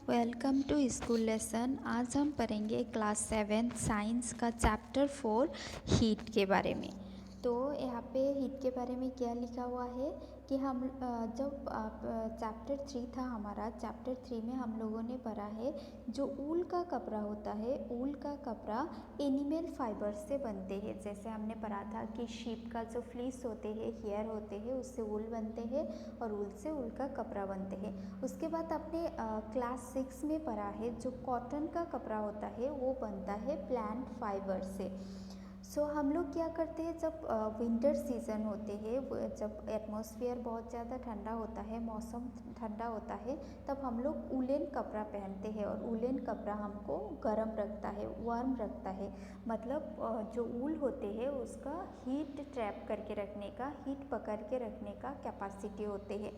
Welcome to school lesson. आज हम पढ़ेंगे क्लास 7 साइंस का चैप्टर 4 हीट के बारे में। तो यहाँ पे हीट के बारे में क्या लिखा हुआ है कि हम जब चैप्टर 3 था हमारा, चैप्टर 3 में हम लोगों ने पढ़ा है जो ऊल का कपड़ा होता है, ऊल का कपड़ा एनिमल फाइबर से बनते हैं। जैसे हमने पढ़ा था कि शीप का जो फ्लीस होते हैं, हेयर होते हैं, उससे ऊल बनते हैं और ऊल से ऊल का कपड़ा बनते हैं। उसके बाद आपने क्लास 6 में पढ़ा है जो कॉटन का कपड़ा होता है वो बनता है प्लांट फाइबर से। सो हम लोग क्या करते हैं जब विंटर सीज़न होते हैं, जब एटमॉस्फेयर बहुत ज़्यादा ठंडा होता है, मौसम ठंडा होता है, तब हम लोग वूलन कपड़ा पहनते हैं और वूलन कपड़ा हमको गर्म रखता है, वार्म रखता है। मतलब जो ऊल होते हैं उसका हीट ट्रैप करके रखने का, हीट पकड़ के रखने का कैपेसिटी होते हैं।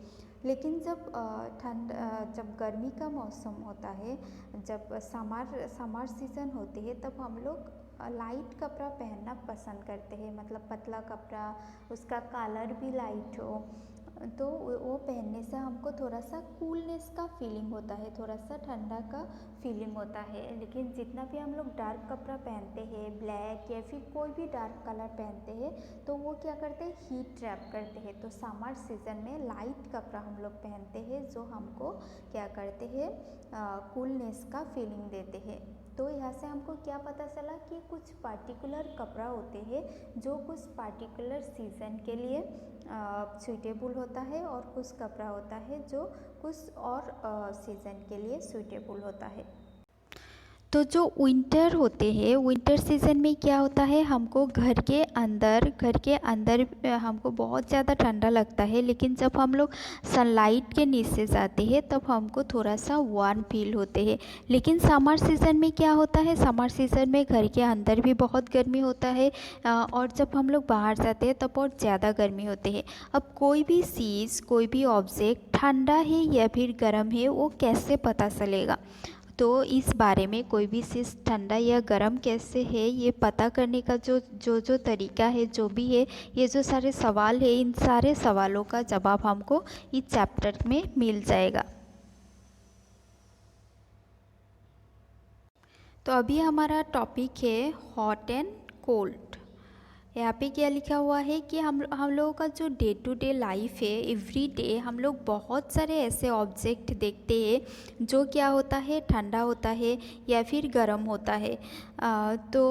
लेकिन जब गर्मी का मौसम होता है, जब समर सीज़न होती है, तब हम लोग लाइट कपड़ा पहनना पसंद करते हैं। मतलब पतला कपड़ा, उसका कलर भी लाइट हो, तो वो पहनने से हमको थोड़ा सा कूलनेस का फीलिंग होता है, थोड़ा सा ठंडा का फीलिंग होता है। लेकिन जितना भी हम लोग डार्क कपड़ा पहनते हैं, ब्लैक या फिर कोई भी डार्क कलर पहनते हैं, तो वो क्या करते हैं, हीट ट्रैप करते हैं। तो समर सीज़न में लाइट कपड़ा हम लोग पहनते हैं जो हमको क्या करते हैं, कूलनेस का फीलिंग देते हैं। तो यहाँ से हमको क्या पता चला कि कुछ पार्टिकुलर कपड़ा होते हैं जो कुछ पार्टिकुलर सीज़न के लिए सूटेबल होता है और कुछ कपड़ा होता है जो कुछ और सीज़न के लिए सूटेबल होता है। तो जो विंटर होते हैं, विंटर सीज़न में क्या होता है, हमको घर के अंदर हमको बहुत ज़्यादा ठंडा लगता है। लेकिन जब हम लोग सनलाइट के नीचे जाते हैं तब हमको थोड़ा सा वार्म फील होते हैं। लेकिन समर सीज़न में क्या होता है, समर सीज़न में घर के अंदर भी बहुत गर्मी होता है और जब हम लोग बाहर जाते हैं तब बहुत ज़्यादा गर्मी होते हैं। अब कोई भी चीज़, कोई भी ऑब्जेक्ट ठंडा है या फिर गर्म है वो कैसे पता चलेगा। तो इस बारे में कोई भी चीज़ ठंडा या गर्म कैसे है ये पता करने का जो तरीका है, जो भी है, ये जो सारे सवाल है, इन सारे सवालों का जवाब हमको इस चैप्टर में मिल जाएगा। तो अभी हमारा टॉपिक है हॉट एंड कोल्ड। यहाँ पे क्या लिखा हुआ है कि हम लोगों का जो डे टू डे लाइफ है, एवरी डे हम लोग बहुत सारे ऐसे ऑब्जेक्ट देखते हैं जो क्या होता है, ठंडा होता है या फिर गर्म होता है। तो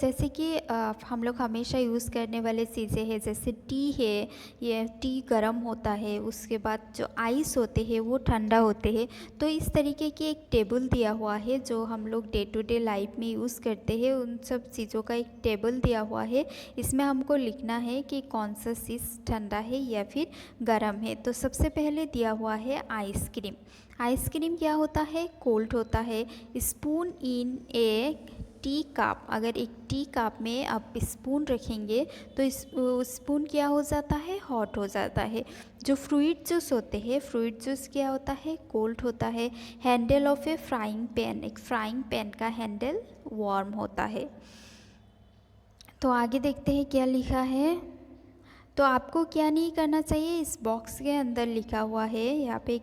जैसे कि हम लोग हमेशा यूज़ करने वाले चीज़ें हैं, जैसे टी है, ये टी गर्म होता है, उसके बाद जो आइस होते हैं वो ठंडा होते हैं। तो इस तरीके की एक टेबल दिया हुआ है जो हम लोग डे टू डे लाइफ में यूज़ करते हैं, उन सब चीज़ों का एक टेबल दिया हुआ है। इसमें हमको लिखना है कि कौन सा चीज़ ठंडा है या फिर गर्म है। तो सबसे पहले दिया हुआ है आइसक्रीम। आइसक्रीम क्या होता है, कोल्ड होता है। Spoon in A tea cup, अगर एक टी कप में आप स्पून रखेंगे तो इस स्पून क्या हो जाता है, हॉट हो जाता है। जो फ्रूट जूस होते हैं, फ्रूट जूस क्या होता है, कोल्ड होता है। Handle of A frying pan, एक फ्राइंग पैन का हैंडल वार्म होता है। तो आगे देखते हैं क्या लिखा है। तो आपको क्या नहीं करना चाहिए, इस बॉक्स के अंदर लिखा हुआ है, यहाँ पे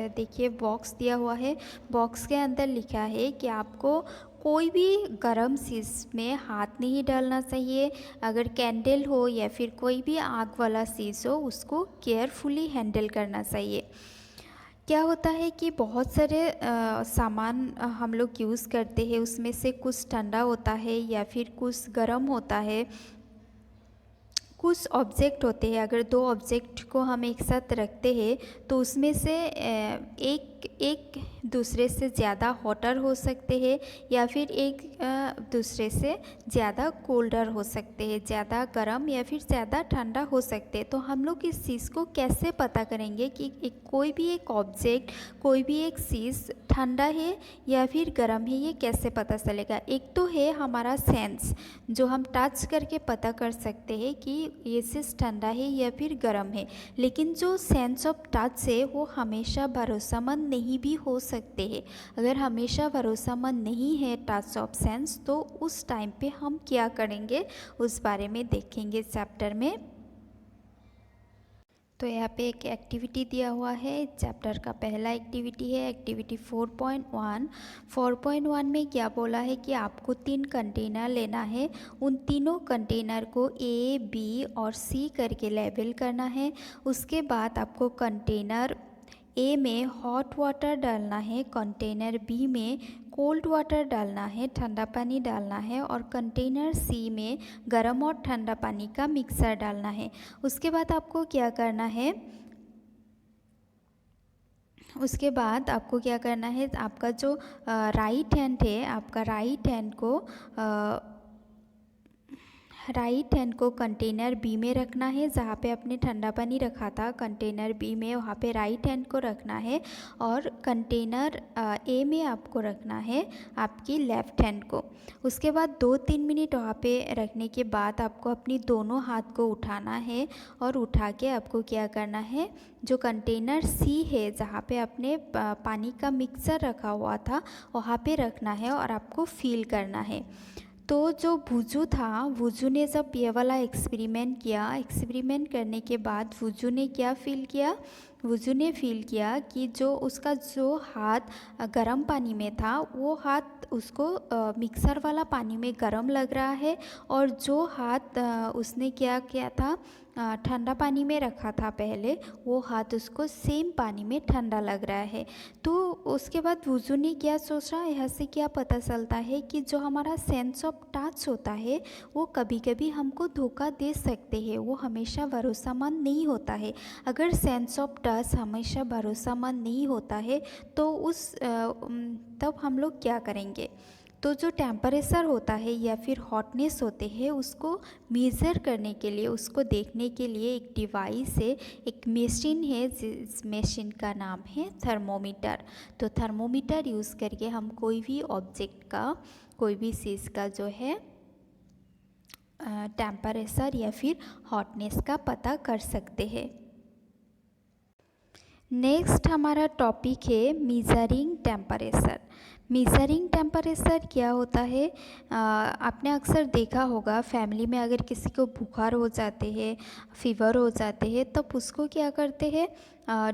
देखिए बॉक्स दिया हुआ है, बॉक्स के अंदर लिखा है कि आपको कोई भी गर्म चीज़ में हाथ नहीं डालना चाहिए। अगर कैंडल हो या फिर कोई भी आग वाला चीज़ हो उसको केयरफुली हैंडल करना चाहिए। क्या होता है कि बहुत सारे सामान हम लोग यूज़ करते हैं, उसमें से कुछ ठंडा होता है या फिर कुछ गर्म होता है। कुछ ऑब्जेक्ट होते हैं, अगर दो ऑब्जेक्ट को हम एक साथ रखते हैं तो उसमें से एक दूसरे से ज़्यादा हॉटर हो सकते हैं या फिर एक दूसरे से ज़्यादा कोल्डर हो सकते हैं, ज़्यादा गर्म या फिर ज़्यादा ठंडा हो सकते हैं। तो हम लोग इस चीज़ को कैसे पता करेंगे कि कोई भी एक ऑब्जेक्ट, कोई भी एक चीज़ ठंडा है या फिर गर्म है, ये कैसे पता चलेगा। एक तो है हमारा सेंस, जो हम टच करके पता कर सकते हैं कि ये चीज़ ठंडा है या फिर गर्म है। लेकिन जो सेंस ऑफ टच है वो हमेशा भरोसेमंद नहीं भी हो सकते हैं। अगर हमेशा भरोसेमंद नहीं है टच ऑफ सेंस, तो उस टाइम पे हम क्या करेंगे उस बारे में देखेंगे चैप्टर में। तो यहाँ पे एक एक्टिविटी दिया हुआ है। चैप्टर का पहला एक्टिविटी है एक्टिविटी 4.1। 4.1 में क्या बोला है कि आपको 3 कंटेनर लेना है। उन तीनों कंटेनर को A, B और C करके लेबल करना है। उसके बाद आपको कंटेनर A में हॉट वाटर डालना है, कंटेनर B में कोल्ड वाटर डालना है, ठंडा पानी डालना है, और कंटेनर C में गर्म और ठंडा पानी का मिक्सर डालना है। उसके बाद आपको क्या करना है, आपका जो राइट हैंड है, आपका राइट हैंड को कंटेनर बी में रखना है। जहाँ पे आपने ठंडा पानी रखा था कंटेनर बी में, वहाँ पे राइट हैंड को रखना है, और कंटेनर ए में आपको रखना है आपकी लेफ़्ट हैंड को। उसके बाद 2-3 मिनट वहाँ पे रखने के बाद आपको अपनी दोनों हाथ को उठाना है, और उठा के आपको क्या करना है, जो कंटेनर सी है जहाँ पे आपने पानी का मिक्सर रखा हुआ था वहाँ पे रखना है, और आपको फील करना है। तो जो वुजू ने जब ये वाला एक्सपेरिमेंट करने के बाद वुजू ने क्या फ़ील किया, वुजू ने फील किया कि उसका जो हाथ गर्म पानी में था वो हाथ उसको मिक्सर वाला पानी में गर्म लग रहा है, और जो हाथ उसने क्या किया था, ठंडा पानी में रखा था पहले, वो हाथ उसको सेम पानी में ठंडा लग रहा है। तो उसके बाद वुजू ने क्या सोचा, यहाँ से क्या पता चलता है कि जो हमारा सेंस ऑफ टच होता है वो कभी कभी हमको धोखा दे सकते हैं, वो हमेशा भरोसेमंद नहीं होता है। अगर सेंस ऑफ टच हमेशा भरोसेमंद नहीं होता है तो तब हम लोग क्या करेंगे, तो जो टेम्परेचर होता है या फिर हॉटनेस होते हैं उसको मेज़र करने के लिए, उसको देखने के लिए एक डिवाइस है, एक मशीन है, जिस मशीन का नाम है थर्मोमीटर। तो थर्मोमीटर यूज़ करके हम कोई भी ऑब्जेक्ट का, कोई भी चीज़ का जो है टेम्परेचर या फिर हॉटनेस का पता कर सकते हैं। नेक्स्ट हमारा टॉपिक है मीज़रिंग टेम्परेचर। मीज़रिंग टेम्परेचर क्या होता है, आपने अक्सर देखा होगा फैमिली में अगर किसी को बुखार हो जाते हैं, फीवर हो जाते हैं, तब उसको क्या करते हैं,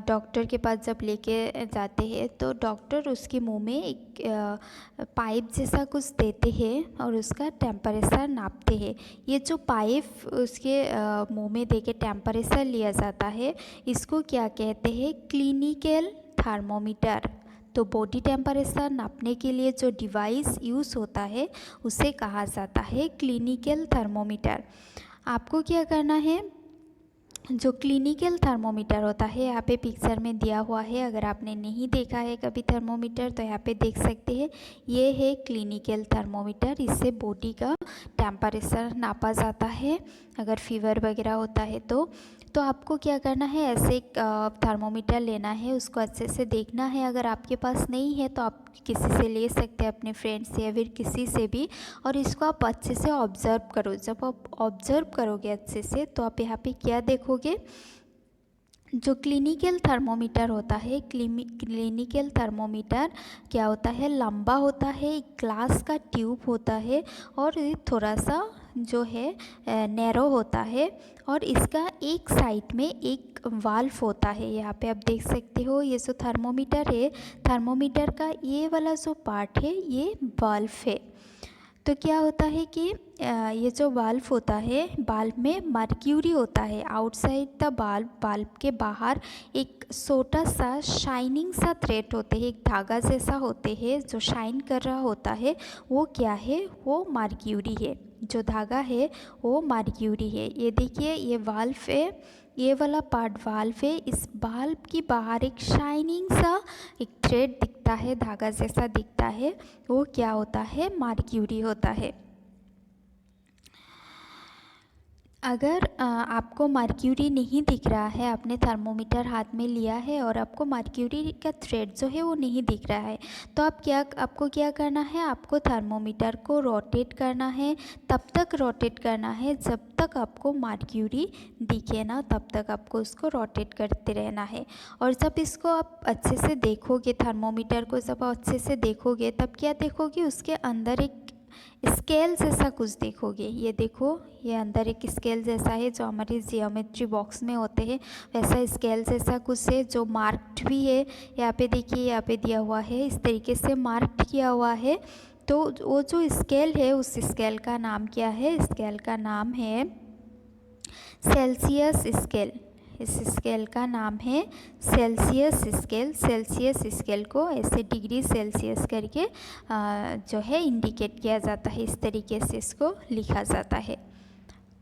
डॉक्टर के पास जब लेके जाते हैं तो डॉक्टर उसके मुंह में एक पाइप जैसा कुछ देते हैं और उसका टेम्परेचर नापते हैं। ये जो पाइप उसके मुंह में देके टेम्परेचर लिया जाता है, इसको क्या कहते हैं, क्लिनिकल थर्मोमीटर। तो बॉडी टेम्परेचर नापने के लिए जो डिवाइस यूज़ होता है उसे कहा जाता है क्लिनिकल थर्मोमीटर। आपको क्या करना है, जो क्लिनिकल थर्मोमीटर होता है यहाँ पे पिक्चर में दिया हुआ है, अगर आपने नहीं देखा है कभी थर्मोमीटर तो यहाँ पे देख सकते हैं, ये है क्लिनिकल थर्मोमीटर। इससे बॉडी का टेम्परेचर नापा जाता है अगर फीवर वगैरह होता है तो आपको क्या करना है, ऐसे एक थर्मोमीटर लेना है, उसको अच्छे से देखना है। अगर आपके पास नहीं है तो आप किसी से ले सकते हैं, अपने फ्रेंड से या फिर किसी से भी, और इसको आप अच्छे से ऑब्ज़र्व करो। जब आप ऑब्ज़र्व करोगे अच्छे से तो आप यहाँ पे क्या देखोगे, जो क्लिनिकल थर्मोमीटर होता है, क्लिनिकल थर्मोमीटर क्या होता है, लंबा होता है, एक ग्लास का ट्यूब होता है, और ये थोड़ा सा जो है नैरो होता है, और इसका एक साइड में एक वाल्व होता है। यहाँ पे आप देख सकते हो ये जो थर्मोमीटर है, थर्मोमीटर का ये वाला जो पार्ट है ये वाल्व है। तो क्या होता है कि ये जो वाल्व होता है, बाल्ब में मर्क्यूरी होता है। आउटसाइड द बाल्ब के बाहर एक छोटा सा शाइनिंग सा थ्रेड होते हैं, एक धागा जैसा होते हैं जो शाइन कर रहा होता है, वो क्या है, वो मर्क्यूरी है। जो धागा है वो मर्क्यूरी है। ये देखिए ये वाल्व है, ये वाला पार्ट वाल्व है। इस वाल्व की बाहर एक शाइनिंग सा एक थ्रेड दिखता है, धागा जैसा दिखता है, वो क्या होता है, मर्क्यूरी होता है। अगर आपको मर्क्यूरी नहीं दिख रहा है, आपने थर्मोमीटर हाथ में लिया है और आपको मर्क्यूरी का थ्रेड जो है वो नहीं दिख रहा है, तो आपको क्या करना है, आपको थर्मोमीटर को रोटेट करना है। तब तक रोटेट करना है जब तक आपको मर्क्यूरी दिखे ना, तब तक आपको उसको रोटेट करते रहना है। और जब इसको आप अच्छे से देखोगे, थर्मोमीटर को जब आप अच्छे से देखोगे, तब क्या देखोगे, उसके अंदर एक स्केल जैसा कुछ देखोगे। ये देखो, ये अंदर एक स्केल जैसा है जो हमारे जियोमेट्री बॉक्स में होते हैं, वैसा स्केल जैसा कुछ है जो मार्क्ड भी है। यहाँ पे देखिए, यहाँ पे दिया हुआ है, इस तरीके से मार्क्ड किया हुआ है। तो वो जो स्केल है, उस स्केल का नाम क्या है? स्केल का नाम है सेल्सियस स्केल। इस स्केल का नाम है सेल्सियस स्केल। सेल्सियस स्केल को ऐसे डिग्री सेल्सियस करके जो है इंडिकेट किया जाता है, इस तरीके से इसको लिखा जाता है।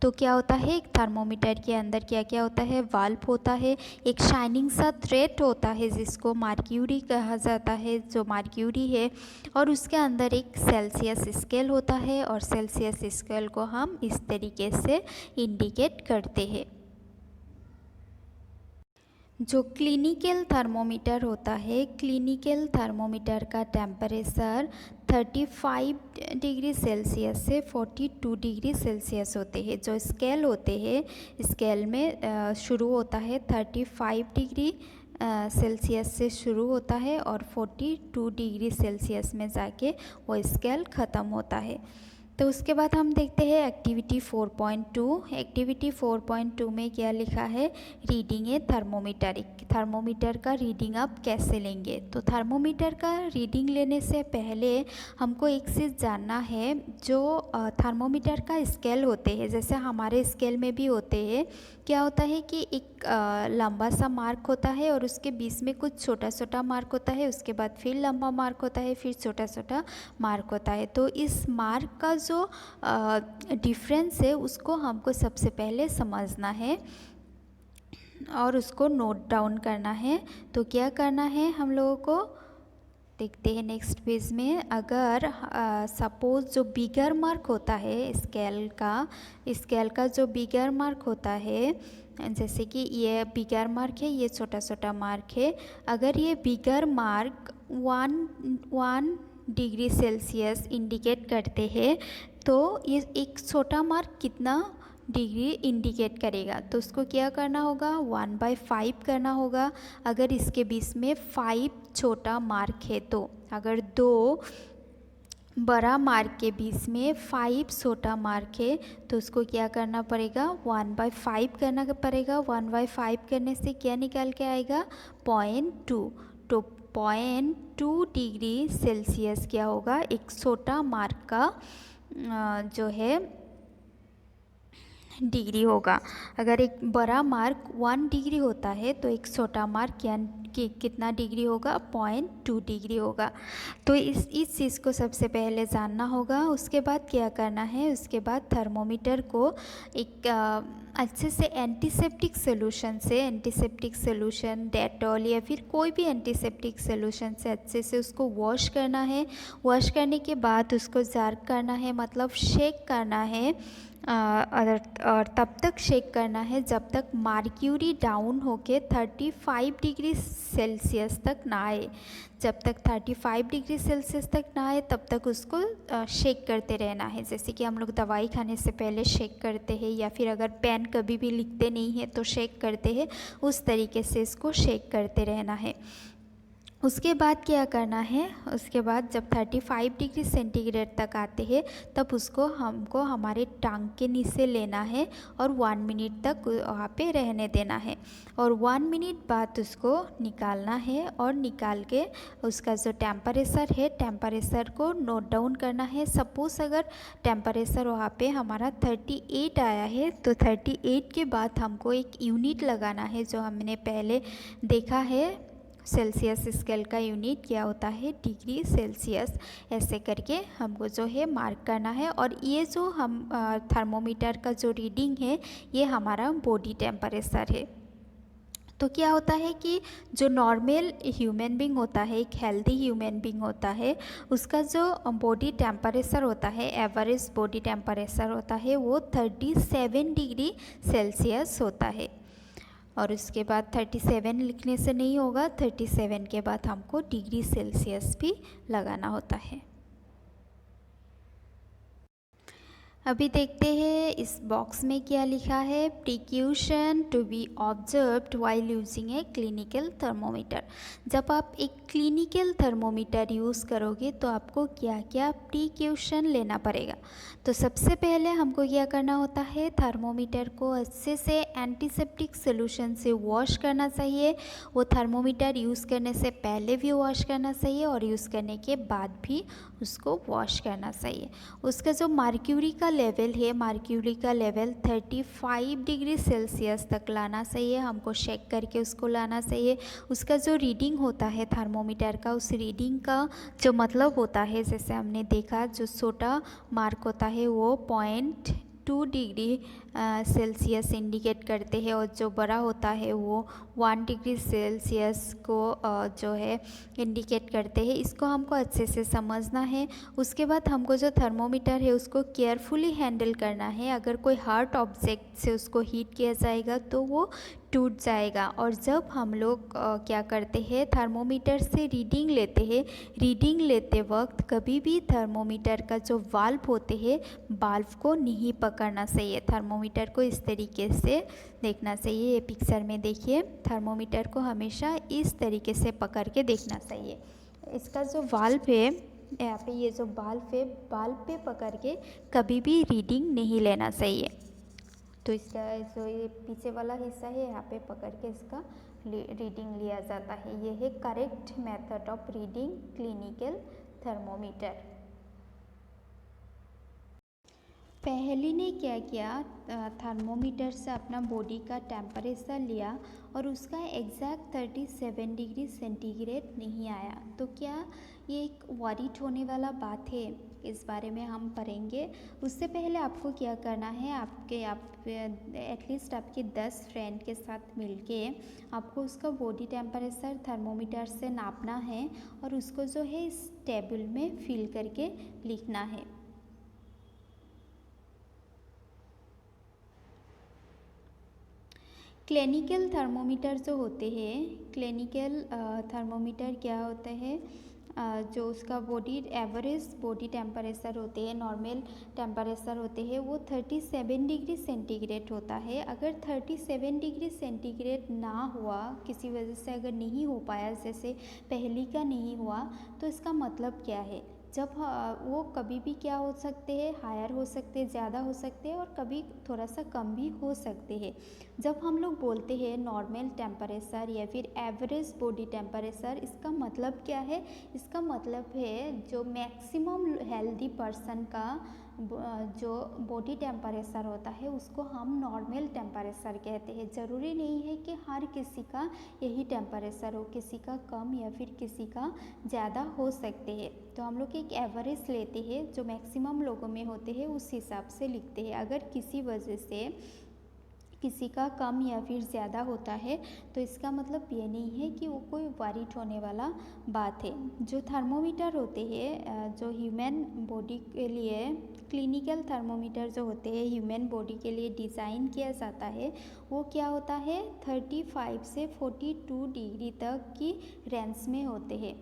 तो क्या होता है, एक थर्मोमीटर के अंदर क्या क्या होता है? वाल्व होता है, एक शाइनिंग सा थ्रेड होता है जिसको मार्क्यूरी कहा जाता है, जो मार्क्यूरी है, और उसके अंदर एक सेल्सियस स्केल होता है, और सेल्सियस स्केल को हम इस तरीके से इंडिकेट करते हैं। जो क्लिनिकल थर्मोमीटर होता है, क्लिनिकल थर्मोमीटर का टेम्परेचर 35 डिग्री सेल्सियस से 42 डिग्री सेल्सियस होते हैं। जो स्केल होते हैं, स्केल में शुरू होता है 35 डिग्री सेल्सियस से शुरू होता है और 42 डिग्री सेल्सियस में जाके वो स्केल ख़त्म होता है। तो उसके बाद हम देखते हैं एक्टिविटी 4.2। एक्टिविटी 4.2 में क्या लिखा है? रीडिंग ए थर्मोमीटर। थर्मोमीटर का रीडिंग आप कैसे लेंगे? तो थर्मोमीटर का रीडिंग लेने से पहले हमको एक चीज़ जानना है। जो थर्मोमीटर का स्केल होते हैं, जैसे हमारे स्केल में भी होते हैं, क्या होता है कि एक लंबा सा मार्क होता है और उसके बीच में कुछ छोटा छोटा मार्क होता है, उसके बाद फिर लंबा मार्क होता है, फिर छोटा छोटा मार्क होता है। तो इस मार्क का जो डिफरेंस है उसको हमको सबसे पहले समझना है और उसको नोट डाउन करना है। तो क्या करना है हम लोगों को? देखते हैं नेक्स्ट पेज में। अगर सपोज़ जो बिगर मार्क होता है स्केल का जो बिगर मार्क होता है, जैसे कि ये बिगर मार्क है, ये छोटा छोटा मार्क है। अगर ये बिगर मार्क 1 डिग्री सेल्सियस इंडिकेट करते हैं, तो ये एक छोटा मार्क कितना डिग्री इंडिकेट करेगा? तो उसको क्या करना होगा? 1/5 करना होगा। अगर इसके बीच में 5 छोटा मार्क है, तो अगर 2 बड़ा मार्क के बीच में 5 छोटा मार्क है, तो उसको क्या करना पड़ेगा? 1/5 करना पड़ेगा। 1/5 करने से क्या निकाल के आएगा? 0.2। तो 0.2 डिग्री सेल्सियस क्या होगा? एक छोटा मार्क का जो है डिग्री होगा। अगर एक बड़ा मार्क 1 डिग्री होता है, तो एक छोटा मार्क कितना डिग्री होगा? 0.2 डिग्री होगा। तो इस चीज़ को सबसे पहले जानना होगा। उसके बाद क्या करना है? उसके बाद थर्मोमीटर को एक अच्छे से एंटीसेप्टिक सोल्यूशन डेटॉल या फिर कोई भी एंटीसेप्टिक सोल्यूशन से अच्छे से उसको वॉश करना है। वॉश करने के बाद उसको जार्क करना है, मतलब शेक करना है। और तब तक शेक करना है जब तक मार्क्यूरी डाउन होके 35 डिग्री सेल्सियस तक ना आए। जब तक 35 डिग्री सेल्सियस तक ना आए तब तक उसको शेक करते रहना है। जैसे कि हम लोग दवाई खाने से पहले शेक करते हैं, या फिर अगर पेन कभी भी लिखते नहीं है तो शेक करते हैं, उस तरीके से इसको शेक करते रहना है। उसके बाद क्या करना है? उसके बाद जब 35 डिग्री सेंटीग्रेड तक आते हैं, तब उसको हमको हमारे टांग के नीचे लेना है और 1 मिनट तक वहाँ पे रहने देना है। और 1 मिनट बाद उसको निकालना है, और निकाल के उसका जो टेम्परेचर है, टेम्परेचर को नोट डाउन करना है। सपोज़ अगर टेम्परेचर वहाँ पे हमारा 38 आया है, तो 38 के बाद हमको एक यूनिट लगाना है, जो हमने पहले देखा है। सेल्सियस स्केल का यूनिट क्या होता है? Degree Celsius. ऐसे करके हमको जो है मार्क करना है। और ये जो हम थर्मोमीटर का जो रीडिंग है, ये हमारा बॉडी टेम्परेचर है। तो क्या होता है कि जो नॉर्मल ह्यूमन बींग होता है, एक हेल्दी ह्यूमन बींग होता है, उसका जो बॉडी टेम्परेचर होता है, एवरेज बॉडी टेम्परेचर होता है, वो 37 डिग्री सेल्सियस होता है। और उसके बाद 37 लिखने से नहीं होगा, 37 के बाद हमको डिग्री सेल्सियस भी लगाना होता है। अभी देखते हैं इस बॉक्स में क्या लिखा है। Precaution to be observed while using a clinical thermometer. जब आप एक क्लिनिकल थर्मोमीटर यूज़ करोगे तो आपको क्या क्या प्रिकॉशन लेना पड़ेगा। तो सबसे पहले हमको क्या करना होता है, थर्मोमीटर को अच्छे से एंटीसेप्टिक सोल्यूशन से वॉश करना चाहिए। वो थर्मोमीटर यूज़ करने से पहले भी वॉश करना चाहिए और यूज़ करने के बाद भी उसको वॉश करना चाहिए। उसका जो मर्क्यूरी का लेवल है, मर्क्यूरी का लेवल 35 डिग्री सेल्सियस तक लाना चाहिए। हमको चेक करके उसको लाना चाहिए। उसका जो रीडिंग होता है थर्मोमीटर का, उस रीडिंग का जो मतलब होता है, जैसे हमने देखा जो छोटा मार्क होता है वो 0.2 डिग्री सेल्सियस इंडिकेट करते हैं और जो बड़ा होता है वो 1 डिग्री सेल्सियस को जो है इंडिकेट करते हैं। इसको हमको अच्छे से समझना है। उसके बाद हमको जो थर्मोमीटर है उसको केयरफुली हैंडल करना है। अगर कोई हार्ड ऑब्जेक्ट से उसको हीट किया जाएगा तो वो टूट जाएगा। और जब हम लोग क्या करते हैं, थर्मोमीटर से रीडिंग लेते हैं, रीडिंग लेते वक्त कभी भी थर्मोमीटर का जो वाल्व होते हैं, वाल्व को नहीं पकड़ना चाहिए। थर्मोमीटर को इस तरीके से देखना चाहिए। ये पिक्चर में देखिए, थर्मोमीटर को हमेशा इस तरीके से पकड़ के देखना चाहिए। इसका जो वाल्व है, यहाँ पे ये जो वाल्व है, वाल्व पे पकड़ के कभी भी रीडिंग नहीं लेना चाहिए। तो इसका जो ये पीछे वाला हिस्सा है यहाँ पे पकड़ के इसका रीडिंग लिया जाता है। ये है correct method of reading clinical thermometer. पहली ने क्या किया, थर्मोमीटर से अपना बॉडी का टेम्परेचर लिया और उसका एग्जैक्ट 37 डिग्री सेंटीग्रेड नहीं आया। तो क्या ये एक वरीड होने वाला बात है, इस बारे में हम पढ़ेंगे। उससे पहले आपको क्या करना है, आप एटलीस्ट आपके 10 फ्रेंड के साथ मिलके आपको उसका बॉडी टेम्परेचर थर्मोमीटर से नापना है और उसको जो है इस टेबल में फिल करके लिखना है। क्लिनिकल थर्मोमीटर जो होते हैं, क्लिनिकल थर्मोमीटर क्या होता है, जो उसका बॉडी एवरेज बॉडी टेम्परेचर होते हैं, नॉर्मल टेम्परेचर होते हैं, वो 37 डिग्री सेंटीग्रेड होता है। अगर 37 डिग्री सेंटीग्रेड ना हुआ, किसी वजह से अगर नहीं हो पाया, जैसे पहली का नहीं हुआ, तो इसका मतलब क्या है, जब वो कभी भी क्या हो सकते हैं, हायर हो सकते हैं, ज़्यादा हो सकते हैं और कभी थोड़ा सा कम भी हो सकते हैं। जब हम लोग बोलते हैं नॉर्मल टेम्परेचर या फिर एवरेज बॉडी टेम्परेचर, इसका मतलब क्या है, इसका मतलब है जो मैक्सिमम हेल्दी पर्सन का जो बॉडी टेम्परेचर होता है उसको हम नॉर्मल टेम्परेचर कहते हैं। ज़रूरी नहीं है कि हर किसी का यही टेम्परेचर हो, किसी का कम या फिर किसी का ज़्यादा हो सकते हैं। तो हम लोग एक एवरेज लेते हैं जो मैक्सिमम लोगों में होते हैं, उस हिसाब से लिखते हैं। अगर किसी वजह से किसी का कम या फिर ज़्यादा होता है तो इसका मतलब ये नहीं है कि वो कोई वरीड होने वाला बात है। जो थर्मोमीटर होते हैं जो ह्यूमन बॉडी के लिए, क्लिनिकल थर्मोमीटर जो होते हैं ह्यूमन बॉडी के लिए डिज़ाइन किया जाता है, वो क्या होता है 35 से 42 डिग्री तक की रेंज में होते हैं।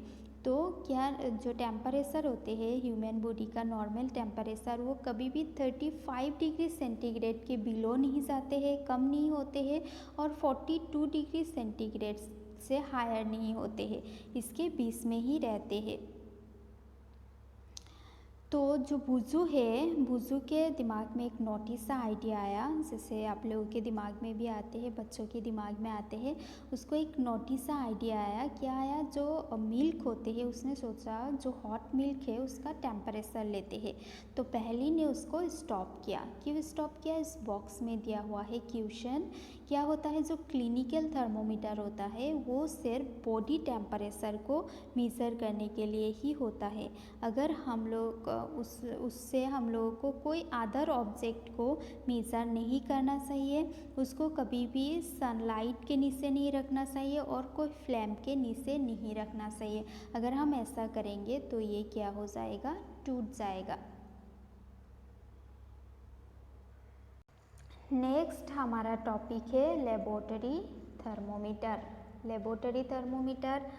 तो क्या जो टेम्परेचर होते हैं ह्यूमन बॉडी का नॉर्मल टेम्परेचर, वो कभी भी 35 डिग्री सेंटीग्रेड के बिलो नहीं जाते हैं, कम नहीं होते हैं, और 42 डिग्री सेंटीग्रेड से हायर नहीं होते हैं, इसके बीच में ही रहते हैं। तो जो बुजू है, बुजू के दिमाग में एक नोटिस सा आइडिया आया, जैसे आप लोगों के दिमाग में भी आते हैं, बच्चों के दिमाग में आते हैं। उसको एक नोटिस सा आइडिया आया। क्या आया, जो मिल्क होते हैं, उसने सोचा जो हॉट मिल्क है उसका टेम्परेचर लेते हैं। तो पहली ने उसको स्टॉप किया। क्यों स्टॉप किया, इस बॉक्स में दिया हुआ है क्वेश्चन। क्या होता है, जो क्लिनिकल थर्मोमीटर होता है वो सिर्फ बॉडी टेम्परेचर को मेज़र करने के लिए ही होता है। अगर हम लोग उससे हम लोगों को कोई अदर ऑब्जेक्ट को मेज़र नहीं करना चाहिए, उसको कभी भी सनलाइट के नीचे नहीं रखना चाहिए और कोई फ्लेम के नीचे नहीं रखना चाहिए। अगर हम ऐसा करेंगे तो ये क्या हो जाएगा, टूट जाएगा। नेक्स्ट हमारा टॉपिक है लेबोरेटरी थर्मोमीटर। लेबोरेटरी थर्मोमीटर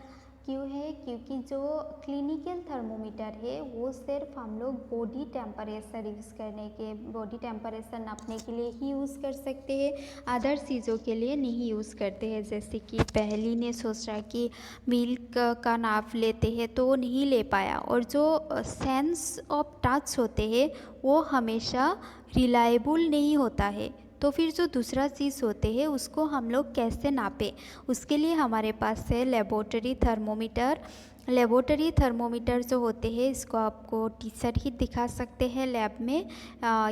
क्यों है? क्योंकि जो क्लिनिकल थर्मोमीटर है वो सिर्फ हम लोग बॉडी टेम्परेचर नापने के लिए ही यूज़ कर सकते हैं, अदर चीज़ों के लिए नहीं यूज़ करते हैं। जैसे कि पहली ने सोचा कि मिल्क का नाप लेते हैं तो वो नहीं ले पाया, और जो सेंस ऑफ टच होते हैं वो हमेशा रिलायबल नहीं होता है। तो फिर जो दूसरा चीज़ होते हैं उसको हम लोग कैसे नापें, उसके लिए हमारे पास है लेबोरेटरी थर्मोमीटर। लेबोरेटरी थर्मोमीटर जो होते हैं इसको आपको टीचर ही दिखा सकते हैं लैब में,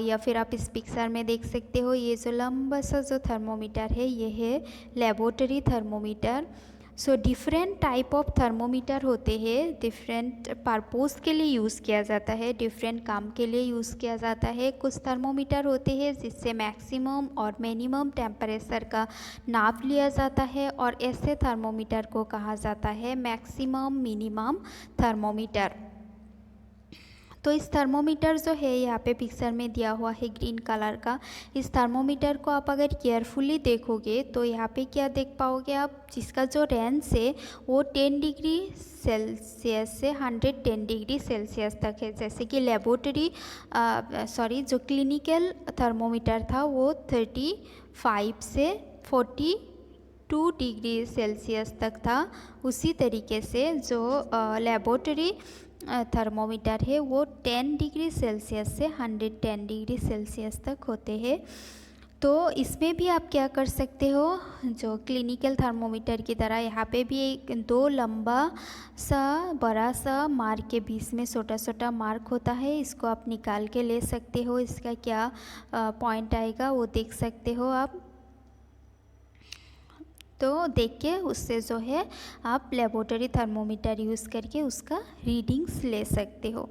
या फिर आप इस पिक्चर में देख सकते हो। ये जो लंबा सा जो थर्मोमीटर है ये है laboratory thermometer. So different type of thermometer होते हैं, डिफरेंट पर्पस के लिए यूज़ किया जाता है, डिफरेंट काम के लिए यूज़ किया जाता है। कुछ थर्मोमीटर होते हैं जिससे मैक्सिमम और मिनिमम टेम्परेचर का नाप लिया जाता है, और ऐसे थर्मोमीटर को कहा जाता है मैक्सिमम मिनिमम थर्मोमीटर। तो इस थर्मोमीटर जो है यहाँ पे पिक्चर में दिया हुआ है ग्रीन कलर का, इस थर्मोमीटर को आप अगर केयरफुली देखोगे तो यहाँ पे क्या देख पाओगे आप, जिसका जो रेंज है वो 10 डिग्री सेल्सियस से 110 डिग्री सेल्सियस तक है। जैसे कि जो क्लिनिकल थर्मोमीटर था वो 35 से 42 डिग्री सेल्सियस तक था। उसी तरीके से जो लेबोरेटरी थर्मोमीटर है वो 10 डिग्री सेल्सियस से 110 डिग्री सेल्सियस तक होते हैं। तो इसमें भी आप क्या कर सकते हो, जो क्लिनिकल थर्मोमीटर की तरह यहाँ पे भी एक दो लंबा सा बड़ा सा मार्क के बीच में छोटा छोटा मार्क होता है, इसको आप निकाल के ले सकते हो। इसका क्या पॉइंट आएगा वो देख सकते हो आप। तो देख के उससे जो है आप लेबोरेटरी थर्मोमीटर यूज़ करके उसका रीडिंग्स ले सकते हो।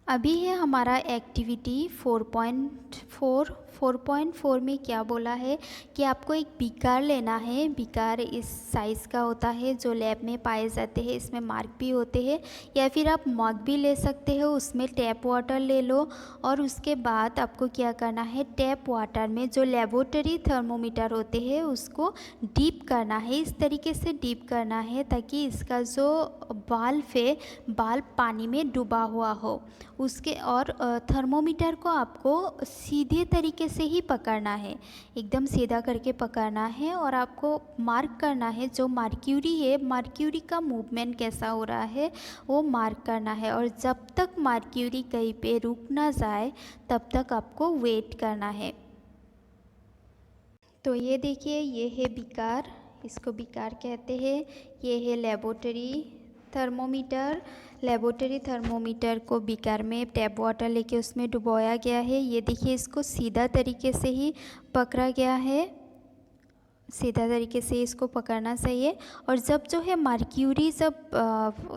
अभी है हमारा एक्टिविटी 4.4 में क्या बोला है कि आपको एक बीकार लेना है। बीकार इस साइज़ का होता है जो लैब में पाए जाते हैं, इसमें मार्क भी होते हैं, या फिर आप मग भी ले सकते हो, उसमें टैप वाटर ले लो। और उसके बाद आपको क्या करना है, टैप वाटर में जो लेबोरेटरी थर्मोमीटर होते हैं उसको डीप करना है। इस तरीके से डीप करना है ताकि इसका जो बाल्ब है बाल्ब पानी में डूबा हुआ हो उसके, और थर्मोमीटर को आपको सीधे तरीके से ही पकड़ना है, एकदम सीधा करके पकड़ना है, और आपको मार्क करना है जो मर्क्यूरी है, मर्क्यूरी का मूवमेंट कैसा हो रहा है वो मार्क करना है। और जब तक मर्क्यूरी कहीं पे रुक ना जाए तब तक आपको वेट करना है। तो ये देखिए ये है बीकार, इसको बीकार कहते हैं। ये है लेबोरेटरी थर्मोमीटर। लेबोरेटरी थर्मोमीटर को बीकार में टैप वाटर लेके उसमें डुबोया गया है। ये देखिए इसको सीधा तरीके से ही पकड़ा गया है, सीधा तरीके से इसको पकड़ना चाहिए। और जब जो है मर्क्यूरी जब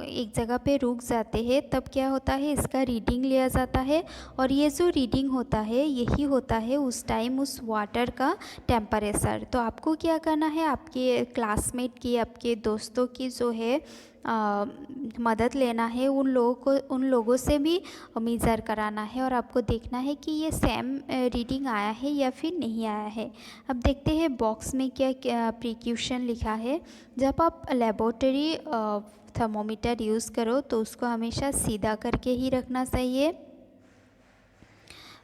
एक जगह पे रुक जाते हैं तब क्या होता है, इसका रीडिंग लिया जाता है, और ये जो रीडिंग होता है यही होता है उस टाइम उस वाटर का टेम्परेचर। तो आपको क्या करना है, आपके क्लासमेट की, आपके दोस्तों की जो है मदद लेना है, उन लोगों से भी मेज़र कराना है, और आपको देखना है कि ये सेम रीडिंग आया है या फिर नहीं आया है। अब देखते हैं बॉक्स में क्या प्रिकॉशन लिखा है। जब आप लेबोरेटरी थर्मोमीटर यूज़ करो तो उसको हमेशा सीधा करके ही रखना चाहिए।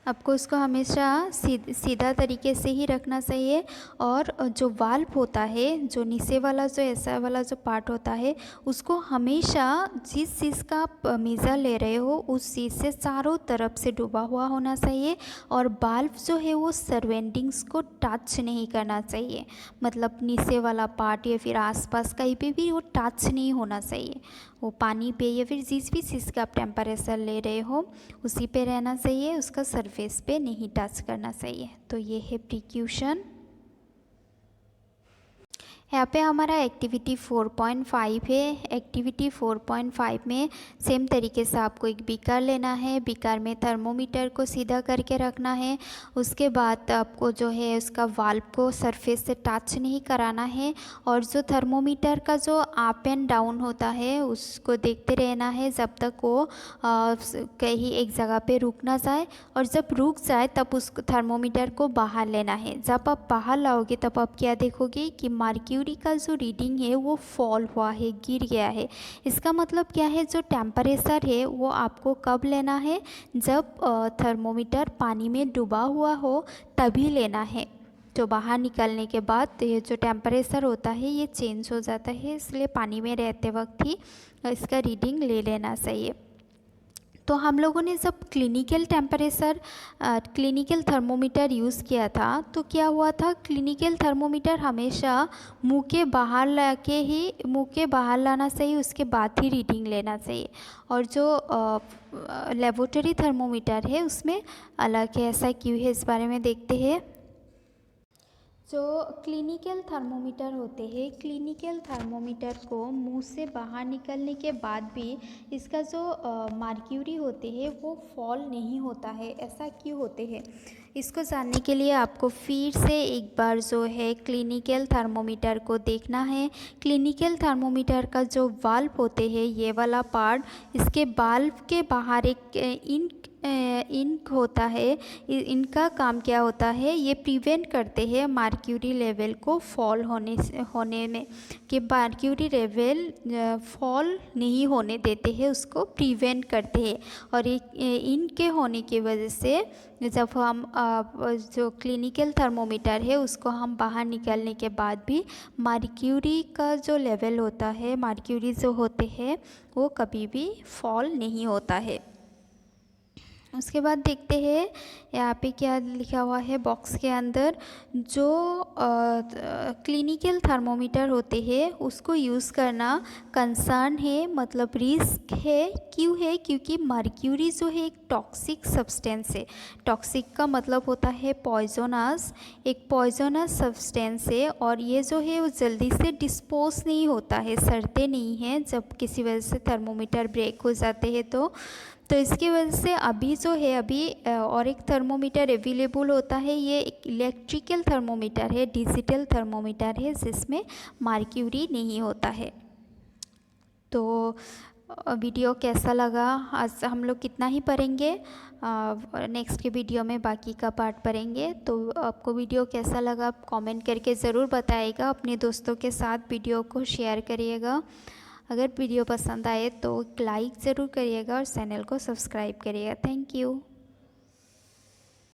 आपको उसको हमेशा सीधा तरीके से ही रखना चाहिए। और जो वाल्व होता है, जो नीचे वाला जो ऐसा वाला जो पार्ट होता है, उसको हमेशा जिस चीज़ का आप मेज़र ले रहे हो उस चीज़ से चारों तरफ से डूबा हुआ होना चाहिए। और वाल्व जो है वो सराउंडिंग्स को टच नहीं करना चाहिए, मतलब नीचे वाला पार्ट या फिर आसपास कहीं पे भी वो टच नहीं होना चाहिए। वो पानी पे या फिर जिस भी चीज़ का आप टेम्परेचर ले रहे हो उसी पे रहना चाहिए, उसका सरफेस पे नहीं टच करना चाहिए। तो ये है प्रिकॉशन। यहाँ पे हमारा एक्टिविटी 4.5 है। एक्टिविटी 4.5 में सेम तरीके से आपको एक बीकर लेना है, बीकर में थर्मोमीटर को सीधा करके रखना है। उसके बाद आपको जो है उसका वाल्व को सरफेस से टच नहीं कराना है, और जो थर्मोमीटर का जो अप एंड डाउन होता है उसको देखते रहना है जब तक वो कहीं एक जगह पे रुक ना जाए। और जब रुक जाए तब उस थर्मोमीटर को बाहर लेना है। जब आप बाहर लाओगे तब आप क्या देखोगे कि मर्क्यूरी मर्क्यूरी का जो रीडिंग है वो फॉल हुआ है, गिर गया है। इसका मतलब क्या है, जो टेम्परेचर है वो आपको कब लेना है, जब थर्मोमीटर पानी में डूबा हुआ हो तभी लेना है। तो बाहर निकलने के बाद ये जो टेम्परेचर होता है ये चेंज हो जाता है, इसलिए पानी में रहते वक्त ही इसका रीडिंग ले लेना चाहिए। तो हम लोगों ने जब क्लिनिकल थर्मोमीटर यूज़ किया था तो क्या हुआ था, क्लिनिकल थर्मोमीटर हमेशा मुंह के बाहर लाना चाहिए, उसके बाद ही रीडिंग लेना चाहिए। और जो लेबोरेटरी थर्मोमीटर है उसमें अलग है। ऐसा क्यों है, इस बारे में देखते हैं। जो क्लिनिकल थर्मोमीटर होते हैं, क्लिनिकल थर्मोमीटर को मुंह से बाहर निकलने के बाद भी इसका जो मर्क्यूरी होते हैं वो फॉल नहीं होता है। ऐसा क्यों होते हैं, इसको जानने के लिए आपको फिर से एक बार जो है क्लिनिकल थर्मोमीटर को देखना है। क्लिनिकल थर्मोमीटर का जो वाल्व होते हैं, ये वाला पार्ट, इसके वाल्व के बाहर एक इंक होता है। इनका काम क्या होता है, ये प्रिवेंट करते हैं मर्क्यूरी लेवल को फॉल होने में, कि मर्क्यूरी लेवल फॉल नहीं होने देते हैं, उसको प्रिवेंट करते हैं। और इनके होने की वजह से जब हम जो क्लिनिकल थर्मोमीटर है उसको हम बाहर निकलने के बाद भी मर्क्यूरी का जो लेवल होता है, मर्क्यूरी जो होते हैं वो कभी भी फॉल नहीं होता है। उसके बाद देखते हैं यहाँ पे क्या लिखा हुआ है बॉक्स के अंदर। जो क्लिनिकल थर्मोमीटर होते हैं उसको यूज़ करना कंसर्न है, मतलब रिस्क है। क्यों है, क्योंकि मर्क्यूरी जो है एक टॉक्सिक सब्सटेंस है। टॉक्सिक का मतलब होता है पॉइजनस, एक पॉइजनस सब्सटेंस है। और ये जो है वो जल्दी से डिस्पोज नहीं होता है, सड़ते नहीं हैं जब किसी वजह से थर्मोमीटर ब्रेक हो जाते हैं तो इसकी वजह से अभी जो है और एक थर्मोमीटर अवेलेबल होता है, ये एक इलेक्ट्रिकल थर्मोमीटर है, डिजिटल थर्मोमीटर है जिसमें मर्क्यूरी नहीं होता है। तो वीडियो कैसा लगा, आज हम लोग कितना ही पढ़ेंगे, नेक्स्ट के वीडियो में बाकी का पार्ट पढ़ेंगे। तो आपको वीडियो कैसा लगा आप कमेंट करके ज़रूर बताइएगा, अपने दोस्तों के साथ वीडियो को शेयर करिएगा। अगर वीडियो पसंद आए तो लाइक ज़रूर करिएगा और चैनल को सब्सक्राइब करिएगा। Thank you.